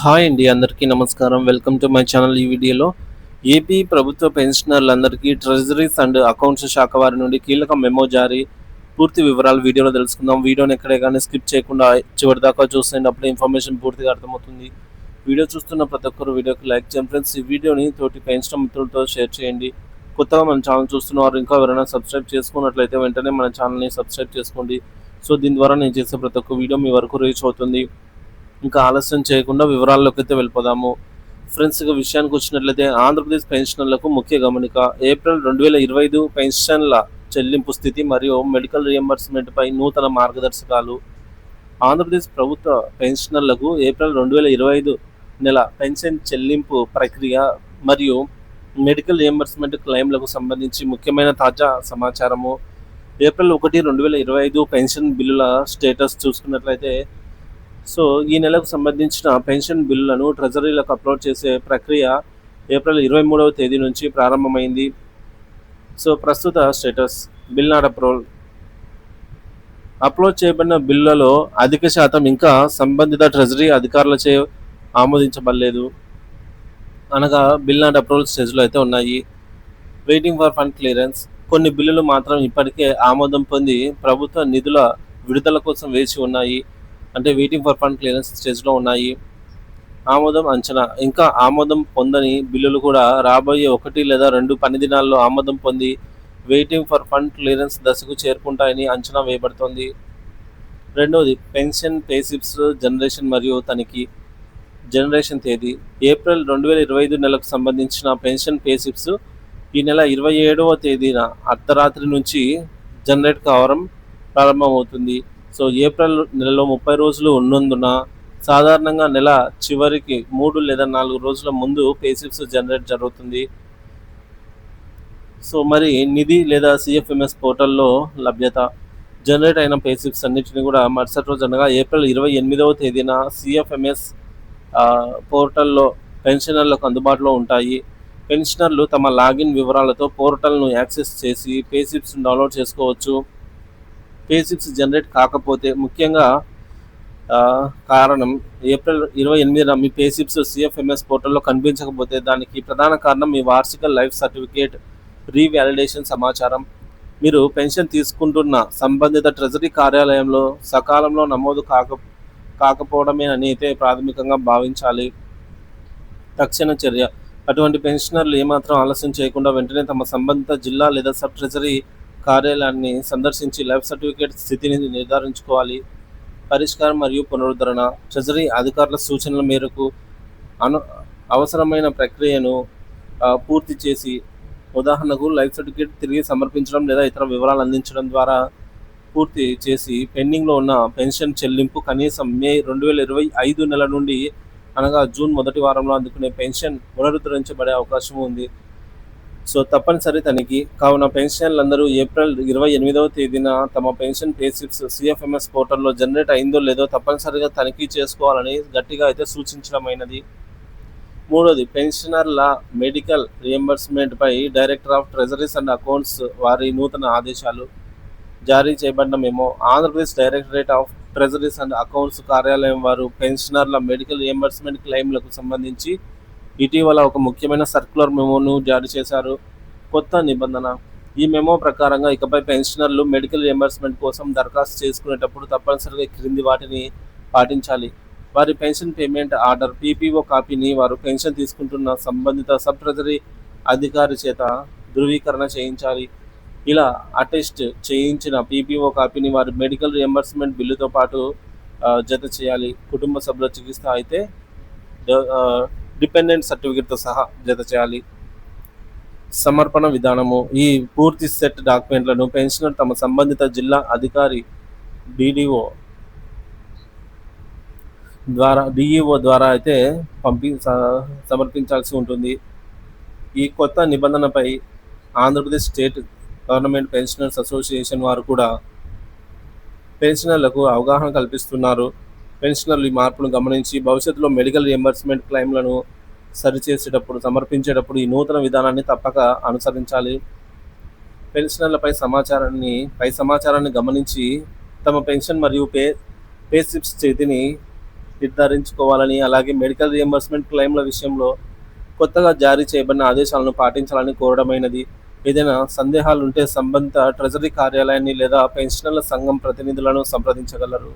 Hi అండి, అందరికీ నమస్కారం. Welcome to my channel. ఈ వీడియోలో ఏపీ ప్రభుత్వ పెన్షనర్లందరికీ ట్రెజరీస్ అండ్ అకౌంట్స్ శాఖ వారి నుండి కీలక మెమో జారీ. పూర్తి వివరాలు వీడియోలో తెలుసుకుందాం. వీడియోని ఎక్కడే కానీ స్కిప్ చేయకుండా చివరి దాకా చూసేయండి. అప్పుడు ఇన్ఫర్మేషన్ పూర్తిగా అర్థమవుతుంది. వీడియో చూస్తున్న ప్రతి ఒక్కరు వీడియోకి లైక్ చేయండి ఫ్రెండ్స్. ఈ వీడియోని తోటి పెన్షన్ మిత్రులతో షేర్ చేయండి. కొత్తగా మన ఛానల్ చూస్తున్న వారు ఇంకా ఎవరైనా సబ్స్క్రైబ్ చేసుకున్నట్లయితే వెంటనే మన ఛానల్ని సబ్స్క్రైబ్ చేసుకోండి. సో దీని ద్వారా నేను చేసే ప్రతి ఒక్క వీడియో మీ వరకు రీచ్ అవుతుంది. ఇంకా ఆలస్యం చేయకుండా వివరాల్లోకి అయితే వెళ్ళిపోదాము ఫ్రెండ్స్. ఇక విషయానికి వచ్చినట్లయితే ఆంధ్రప్రదేశ్ పెన్షనర్లకు ముఖ్య గమనిక. ఏప్రిల్ 2025 పెన్షన్ల చెల్లింపు స్థితి మరియు మెడికల్ రియంబర్స్మెంట్పై నూతన మార్గదర్శకాలు. ఆంధ్రప్రదేశ్ ప్రభుత్వ పెన్షనర్లకు ఏప్రిల్ 2025 నెల పెన్షన్ చెల్లింపు ప్రక్రియ మరియు మెడికల్ రియంబర్స్మెంట్ క్లెయిమ్లకు సంబంధించి ముఖ్యమైన తాజా సమాచారము. ఏప్రిల్ 1, 2025 పెన్షన్ బిల్లుల స్టేటస్ చూసుకున్నట్లయితే, సో ఈ నెలకు సంబంధించిన పెన్షన్ బిల్లులను ట్రెజరీలకు అప్లోడ్ చేసే ప్రక్రియ ఏప్రిల్ 23వ తేదీ నుంచి ప్రారంభమైంది. సో ప్రస్తుత status bill not approval. Upload చేయబడిన బిల్లులలో అధిక శాతం ఇంకా సంబంధిత ట్రెజరీ అధికారులచే ఆమోదించబడలేదు, అనగా బిల్ నాట్ అప్రూవల్ స్టేజ్లో అయితే ఉన్నాయి. Waiting for fund clearance. కొన్ని బిల్లులు మాత్రం ఇప్పటికే ఆమోదం పొంది ప్రభుత్వ నిధుల విడుదల కోసం వేచి ఉన్నాయి, అంటే వెయిటింగ్ ఫర్ ఫండ్ క్లియరెన్స్ స్టేజ్లో ఉన్నాయి. ఆమోదం అంచనా. ఇంకా ఆమోదం పొందని బిల్లులు కూడా రాబోయే 1 లేదా 2 పని దినాల్లో ఆమోదం పొంది వెయిటింగ్ ఫర్ ఫండ్ క్లియరెన్స్ దశకు చేరుకుంటాయని అంచనా వేయబడుతోంది. రెండవది పెన్షన్ పేసిప్స్ జనరేషన్ మరియు తనిఖీ. జనరేషన్ తేదీ ఏప్రిల్ 2025 నెలకు సంబంధించిన పెన్షన్ పేసిప్స్ ఈ నెల 27వ తేదీన అర్ధరాత్రి నుంచి జనరేట్ కావడం ప్రారంభమవుతుంది. సో ఏప్రిల్ నెలలో 30 రోజులు ఉన్నందున సాధారణంగా నెల చివరికి 3 లేదా 4 రోజుల ముందు పేసిప్స్ జనరేట్ జరుగుతుంది. సో మరి నిధి లేదా సిఎఫ్ఎంఎస్ పోర్టల్లో లభ్యత. జనరేట్ అయిన పేసిప్స్ అన్నింటినీ కూడా మరుసటి రోజు అనగా ఏప్రిల్ 28వ తేదీన సిఎఫ్ఎంఎస్ పోర్టల్లో పెన్షనర్లకు అందుబాటులో ఉంటాయి. పెన్షనర్లు తమ లాగిన్ వివరాలతో పోర్టల్ను యాక్సెస్ చేసి పేసిప్స్ డౌన్లోడ్ చేసుకోవచ్చు. పేసిప్స్ జనరేట్ కాకపోతే ముఖ్యంగా కారణం ఏప్రిల్ 28న మీ పేసిప్స్ సిఎఫ్ఎంఎస్ పోర్టల్లో కనిపించకపోతే దానికి ప్రధాన కారణం మీ వార్షిక లైఫ్ సర్టిఫికేట్ రీవాలిడేషన్ సమాచారం. మీరు పెన్షన్ తీసుకుంటున్న సంబంధిత ట్రెజరీ కార్యాలయంలో సకాలంలో నమోదు కాకపోవడమేనని అయితే ప్రాథమికంగా భావించాలి. తక్షణ చర్య. అటువంటి పెన్షనర్లు ఏమాత్రం ఆలస్యం చేయకుండా వెంటనే తమ సంబంధిత జిల్లా లేదా సబ్ ట్రెజరీ కార్యాలయాన్ని సందర్శించి లైఫ్ సర్టిఫికేట్ స్థితిని నిర్ధారించుకోవాలి. పరిష్కారం మరియు పునరుద్ధరణ. ట్రెజరీ అధికారుల సూచనల మేరకు అవసరమైన ప్రక్రియను పూర్తి చేసి, ఉదాహరణకు లైఫ్ సర్టిఫికేట్ తిరిగి సమర్పించడం లేదా ఇతర వివరాలు అందించడం ద్వారా పూర్తి చేసి పెండింగ్లో ఉన్న పెన్షన్ చెల్లింపు కనీసం మే 2025 నెల నుండి, అనగా జూన్ మొదటి వారంలో అందుకునే పెన్షన్ పునరుద్ధరించబడే అవకాశం ఉంది. సో తప్పనిసరి తనిఖీ. కావున పెన్షనర్లందరూ ఏప్రిల్ 28వ తేదీన తమ పెన్షన్ పేసిప్స్ సిఎఫ్ఎంఎస్ పోర్టల్లో జనరేట్ అయిందో లేదో తప్పనిసరిగా తనిఖీ చేసుకోవాలని గట్టిగా అయితే సూచించడమైనది. మూడోది పెన్షనర్ల మెడికల్ రియంబర్స్మెంట్పై director of treasuries and accounts వారి నూతన ఆదేశాలు. జారీ చేయబడిన మెమో. Andhra Pradesh directorate of treasuries and accounts కార్యాలయం వారు పెన్షనర్ల మెడికల్ రియంబర్స్మెంట్ క్లెయిమ్లకు సంబంధించి ఇటీవల ఒక ముఖ్యమైన సర్క్యులర్ మెమోను జారీ చేశారు. కొత్త నిబంధన. ఈ మెమో ప్రకారంగా ఇకపై పెన్షనర్లు మెడికల్ రియంబర్స్మెంట్ కోసం దరఖాస్తు చేసుకునేటప్పుడు తప్పనిసరిగా క్రింది వాటిని పాటించాలి. వారి పెన్షన్ పేమెంట్ ఆర్డర్ పీపీఓ కాపీని వారు పెన్షన్ తీసుకుంటున్న సంబంధిత సబ్ ట్రెజరీ అధికారి చేత ధృవీకరణ చేయించాలి. ఇలా అటెస్ట్ చేయించిన పీపీఓ కాపీని వారి మెడికల్ రియంబర్స్మెంట్ బిల్లుతో పాటు జత చేయాలి. కుటుంబ సభ్యుల చికిత్స అయితే డిపెండెంట్ సర్టిఫికేట్తో సహా జత చేయాలి. సమర్పణ విధానము. ఈ పూర్తి సెట్ డాక్యుమెంట్లను పెన్షనర్ తమ సంబంధిత జిల్లా అధికారి డిఈఓ ద్వారా అయితే సమర్పించాల్సి ఉంటుంది. ఈ కొత్త నిబంధనపై Andhra Pradesh state government pensioners association వారు కూడా పెన్షనర్లకు అవగాహన కల్పిస్తున్నారు. పెన్షనర్లు ఈ మార్పును గమనించి భవిష్యత్తులో మెడికల్ రియంబర్స్మెంట్ క్లెయిమ్లను సమర్పించేటప్పుడు ఈ నూతన విధానాన్ని తప్పక అనుసరించాలి. పెన్షనర్లపై సమాచారాన్ని గమనించి తమ పెన్షన్ మరియు పే స్లిప్స్ స్థితిని నిర్ధారించుకోవాలని, అలాగే మెడికల్ రియంబర్స్మెంట్ క్లెయిమ్ల విషయంలో కొత్తగా జారీ చేయబడిన ఆదేశాలను పాటించాలని కోరడమైనది. ఏదైనా సందేహాలుంటే సంబంధిత ట్రెజరీ కార్యాలయాన్ని లేదా పెన్షనర్ల సంఘం ప్రతినిధులను సంప్రదించగలరు.